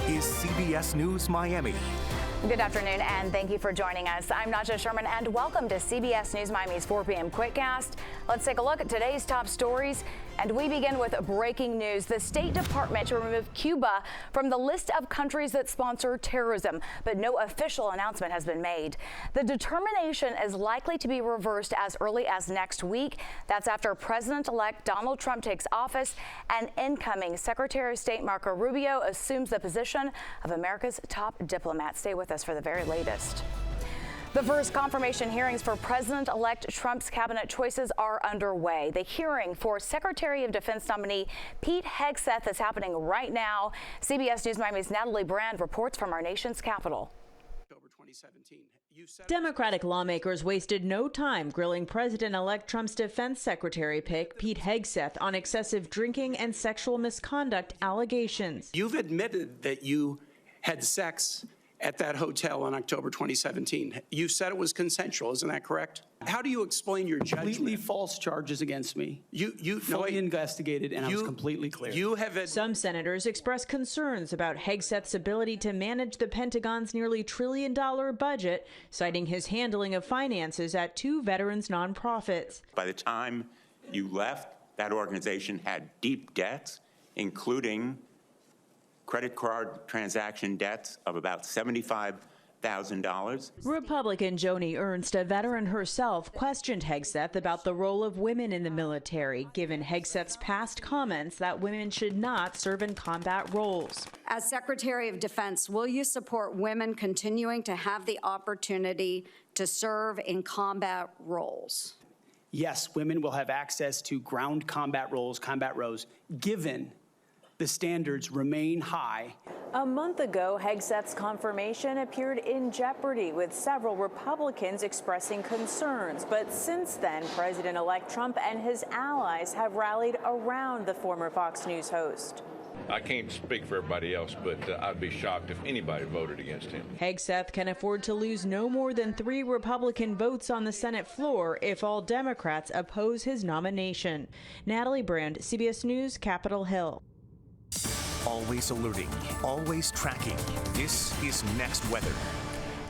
is CBS News Miami. Good afternoon, and thank you for joining us. I'm Najahe Sherman, and welcome to CBS News Miami's 4 p.m. Quickcast. Let's take a look at today's top stories, and we begin with breaking news. The State Department to remove Cuba from the list of countries that sponsor terrorism, but no official announcement has been made. The determination is likely to be reversed as early as next week. That's after President-elect Donald Trump takes office and incoming Secretary of State Marco Rubio assumes the position of America's top diplomat. Stay with us for the very latest. The first confirmation hearings for President-elect Trump's cabinet choices are underway. The hearing for Secretary of Defense nominee Pete Hegseth is happening right now. CBS News Miami's Natalie Brand reports from our nation's capital. Democratic lawmakers wasted no time grilling President-elect Trump's defense secretary pick, Pete Hegseth, on excessive drinking and sexual misconduct allegations. You've admitted that you had sex at that hotel in October 2017. You said it was consensual, isn't that correct? How do you explain your judgment? Completely false charges against me. You fully investigated, and I was completely clear. Some senators expressed concerns about Hegseth's ability to manage the Pentagon's nearly $1 trillion budget, citing his handling of finances at 2 veterans nonprofits. By the time you left, that organization had deep debts, including credit card transaction debts of about $75,000. Republican Joni Ernst, a veteran herself, questioned Hegseth about the role of women in the military, given Hegseth's past comments that women should not serve in combat roles. As Secretary of Defense, will you support women continuing to have the opportunity to serve in combat roles? Yes, women will have access to ground combat roles, given the standards remain high. A month ago, Hegseth's confirmation appeared in jeopardy, with several Republicans expressing concerns. But since then, President-elect Trump and his allies have rallied around the former Fox News host. I can't speak for everybody else, but I'd be shocked if anybody voted against him. Hegseth can afford to lose no more than 3 Republican votes on the Senate floor if all Democrats oppose his nomination. Natalie Brand, CBS News, Capitol Hill. Always alerting, always tracking. This is Next Weather.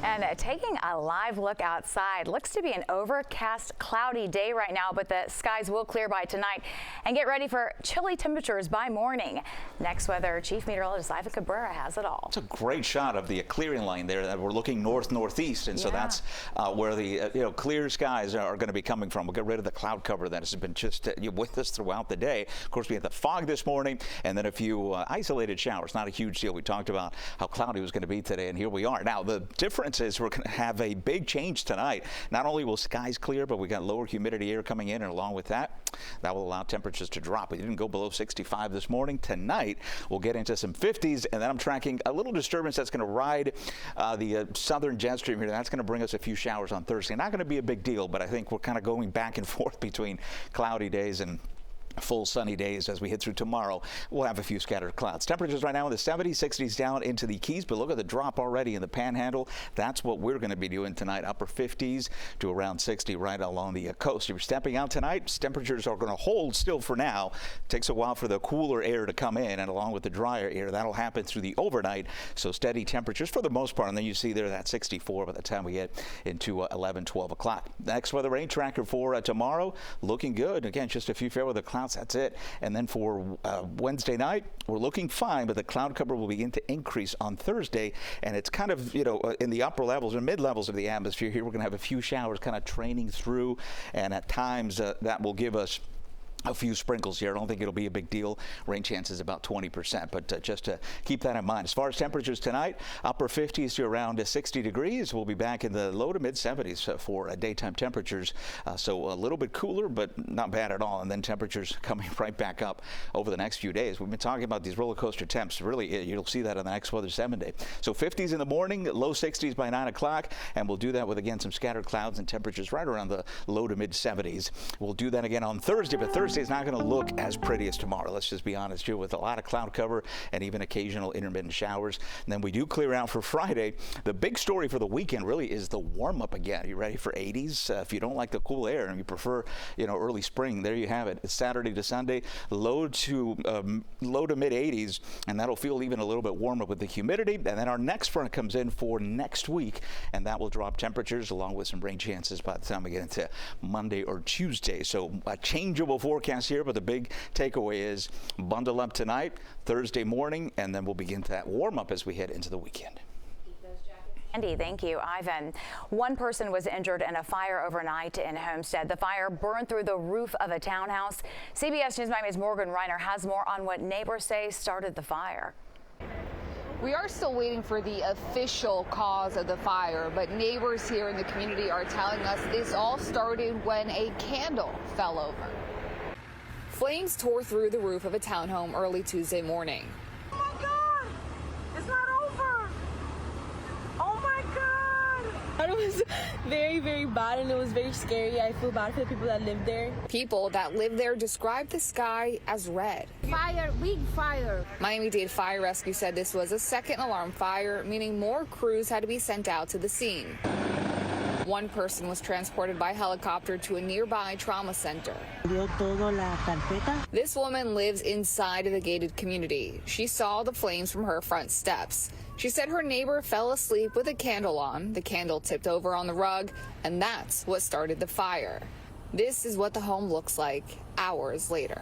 And taking a live look outside, looks to be an overcast, cloudy day right now, but the skies will clear by tonight. And get ready for chilly temperatures by morning. Next Weather Chief Meteorologist Ivan Cabrera has it all. It's a great shot of the clearing line there. That we're looking north-northeast, and so that's where the clear skies are going to be coming from. We'll get rid of the cloud cover that has been just with us throughout the day. Of course, we had the fog this morning, and then a few isolated showers. Not a huge deal. We talked about how cloudy it was going to be today, and here we are. Now, the difference is we're going to have a big change tonight. Not only will skies clear, but we got lower humidity air coming in, and along with that, that will allow temperatures to drop. We didn't go below 65 this morning. Tonight, we'll get into some 50s, and then I'm tracking a little disturbance that's going to ride the southern jet stream here. That's going to bring us a few showers on Thursday. Not going to be a big deal, but I think we're kind of going back and forth between cloudy days and full sunny days as we hit through tomorrow. We'll have a few scattered clouds. Temperatures right now in the 70s, 60s down into the Keys, but look at the drop already in the Panhandle. That's what we're going to be doing tonight. Upper 50s to around 60 right along the coast. If you're stepping out tonight, temperatures are going to hold still for now. It takes a while for the cooler air to come in, and along with the drier air, that'll happen through the overnight. So steady temperatures for the most part, and then you see there that 64 by the time we get into 11, 12 o'clock. Next weather rain tracker for tomorrow, looking good. Again, just a few fair weather clouds. That's it. And then for Wednesday night, we're looking fine, but the cloud cover will begin to increase on Thursday. And it's kind of, in the upper levels or mid levels of the atmosphere here, we're going to have a few showers kind of training through. And at times that will give us a few sprinkles here. I don't think it'll be a big deal. Rain chances about 20%, but just to keep that in mind. As far as temperatures tonight, upper 50s to around 60 degrees. We'll be back in the low to mid 70s for daytime temperatures. So a little bit cooler, but not bad at all. And then temperatures coming right back up over the next few days. We've been talking about these roller coaster temps. Really, you'll see that on the Next Weather 7 day. So 50s in the morning, low 60s by 9 o'clock, and we'll do that with, again, some scattered clouds and temperatures right around the low to mid 70s. We'll do that again on Thursday, but Thursday Thursday is not going to look as pretty as tomorrow. Let's just be honest here, with a lot of cloud cover and even occasional intermittent showers. And then we do clear out for Friday. The big story for the weekend really is the warm up again. Are you ready for 80s? If you don't like the cool air and you prefer, early spring, there you have it. It's Saturday to Sunday, low to mid 80s, and that'll feel even a little bit warmer with the humidity. And then our next front comes in for next week, and that will drop temperatures along with some rain chances by the time we get into Monday or Tuesday. So a changeable forecast here, but the big takeaway is bundle up tonight, Thursday morning, and then we'll begin that warm up as we head into the weekend. Andy, thank you. Ivan, one person was injured in a fire overnight in Homestead. The fire burned through the roof of a townhouse. CBS News Miami's Morgan Reiner has more on what neighbors say started the fire. We are still waiting for the official cause of the fire, but neighbors here in the community are telling us this all started when a candle fell over. Flames tore through the roof of a townhome early Tuesday morning. Oh my God! It's not over! Oh my God! It was very, very bad, and it was very scary. I feel bad for the people that live there. People that live there describe the sky as red. Fire, big fire. Miami-Dade Fire Rescue said this was a second alarm fire, meaning more crews had to be sent out to the scene. One person was transported by helicopter to a nearby trauma center. This woman lives inside of the gated community. She saw the flames from her front steps. She said her neighbor fell asleep with a candle on. The candle tipped over on the rug, and that's what started the fire. This is what the home looks like hours later.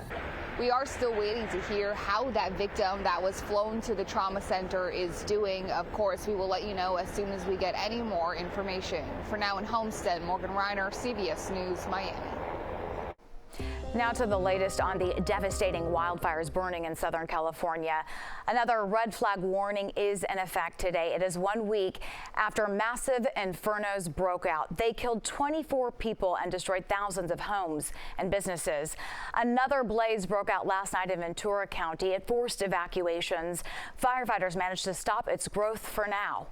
We are still waiting to hear how that victim that was flown to the trauma center is doing. Of course, we will let you know as soon as we get any more information. For now in Homestead, Morgan Reiner, CBS News, Miami. Now to the latest on the devastating wildfires burning in Southern California. Another red flag warning is in effect today. It is 1 week after massive infernos broke out. They killed 24 people and destroyed thousands of homes and businesses. Another blaze broke out last night in Ventura County. It forced evacuations. Firefighters managed to stop its growth for now.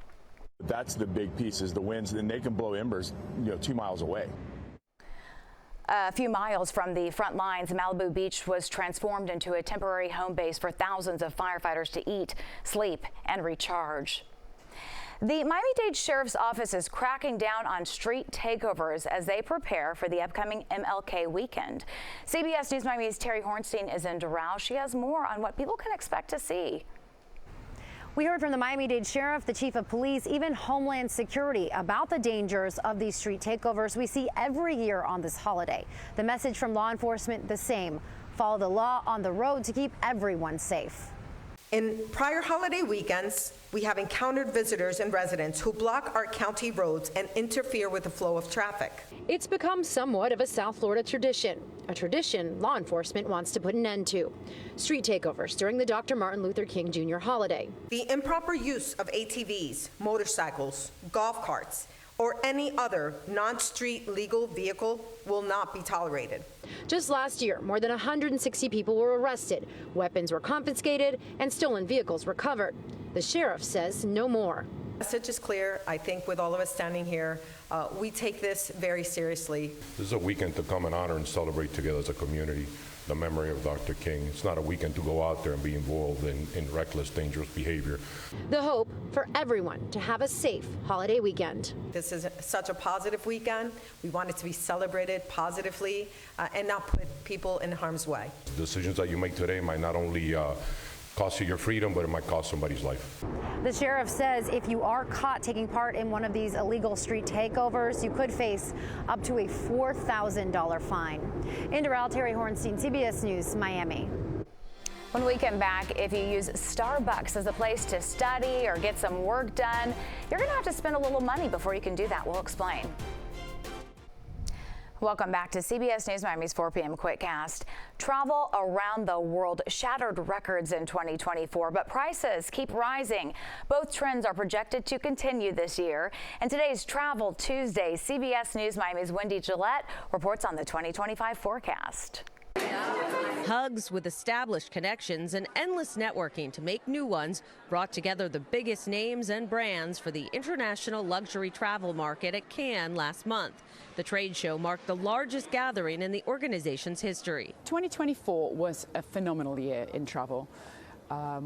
That's the big piece, is the winds, and they can blow embers 2 miles away. A few miles from the front lines, Malibu Beach was transformed into a temporary home base for thousands of firefighters to eat, sleep, and recharge. The Miami-Dade Sheriff's Office is cracking down on street takeovers as they prepare for the upcoming MLK weekend. CBS News Miami's Terry Hornstein is in Doral. She has more on what people can expect to see. We heard from the Miami-Dade Sheriff, the Chief of Police, even Homeland Security about the dangers of these street takeovers we see every year on this holiday. The message from law enforcement the same: follow the law on the road to keep everyone safe. In prior holiday weekends, we have encountered visitors and residents who block our county roads and interfere with the flow of traffic. It's become somewhat of a South Florida tradition, a tradition law enforcement wants to put an end to. Street takeovers during the Dr. Martin Luther King Jr. holiday. The improper use of ATVs, motorcycles, golf carts, or any other non-street legal vehicle will not be tolerated. Just last year, more than 160 people were arrested, weapons were confiscated, and stolen vehicles recovered. The sheriff says no more. The message is clear. I think with all of us standing here, we take this very seriously. This is a weekend to come and honor and celebrate together as a community the memory of Dr. King. It's not a weekend to go out there and be involved in reckless, dangerous behavior. The hope for everyone to have a safe holiday weekend. This is such a positive weekend. We want it to be celebrated positively and not put people in harm's way. Decisions that you make today might not only cost you your freedom, but it might cost somebody's life. The sheriff says if you are caught taking part in one of these illegal street takeovers, you could face up to a $4,000 fine. In Doral, Terry Hornstein, CBS News, Miami. When we come back, if you use Starbucks as a place to study or get some work done, you're going to have to spend a little money before you can do that. We'll explain. Welcome back to CBS News Miami's 4 p.m. Quickcast. Travel around the world shattered records in 2024, but prices keep rising. Both trends are projected to continue this year. And today's Travel Tuesday, CBS News Miami's Wendy Gillette reports on the 2025 forecast. Hugs with established connections and endless networking to make new ones brought together the biggest names and brands for the international luxury travel market at Cannes last month. The trade show marked the largest gathering in the organization's history. 2024 was a phenomenal year in travel.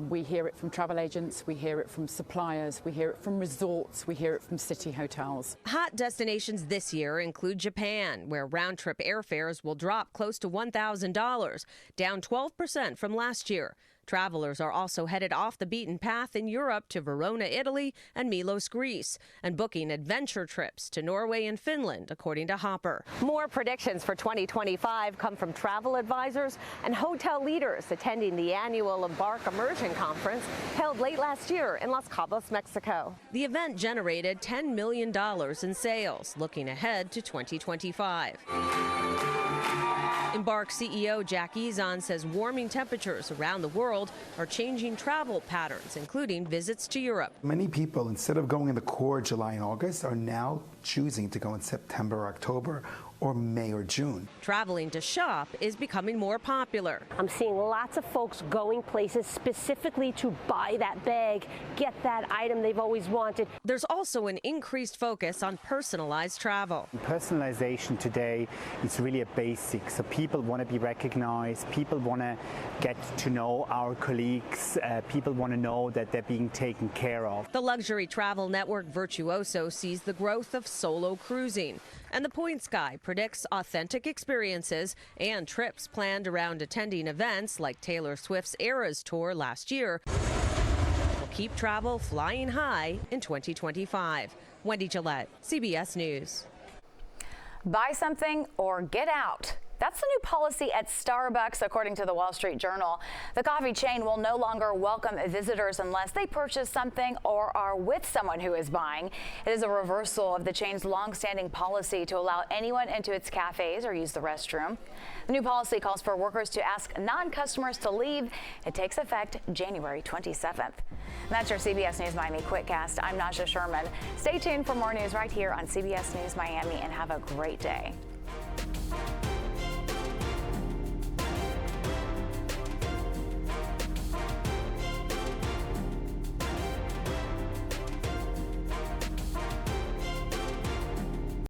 We hear it from travel agents, we hear it from suppliers, we hear it from resorts, we hear it from city hotels. Hot destinations this year include Japan, where round-trip airfares will drop close to $1,000, down 12% from last year. Travelers are also headed off the beaten path in Europe to Verona, Italy, and Milos, Greece, and booking adventure trips to Norway and Finland, according to Hopper. More predictions for 2025 come from travel advisors and hotel leaders attending the annual Embark Immersion Conference held late last year in Los Cabos, Mexico. The event generated $10 million in sales, looking ahead to 2025. Embark CEO Jack Ezon says warming temperatures around the world are changing travel patterns, including visits to Europe. Many people, instead of going in the core July and August, are now choosing to go in September or October or May or June. Traveling to shop is becoming more popular. I'm seeing lots of folks going places specifically to buy that bag, get that item they've always wanted. There's also an increased focus on personalized travel. Personalization today is really a basic. So people want to be recognized, people want to get to know our colleagues, people want to know that they're being taken care of. The luxury travel network Virtuoso sees the growth of solo cruising. And the Points Guy predicts authentic experiences and trips planned around attending events like Taylor Swift's Eras Tour last year will keep travel flying high in 2025. Wendy Gillette, CBS News. Buy something or get out. That's the new policy at Starbucks, according to the Wall Street Journal. The coffee chain will no longer welcome visitors unless they purchase something or are with someone who is buying. It is a reversal of the chain's longstanding policy to allow anyone into its cafes or use the restroom. The new policy calls for workers to ask non-customers to leave. It takes effect January 27th. That's your CBS News Miami Quickcast. I'm Najahe Sherman. Stay tuned for more news right here on CBS News Miami and have a great day.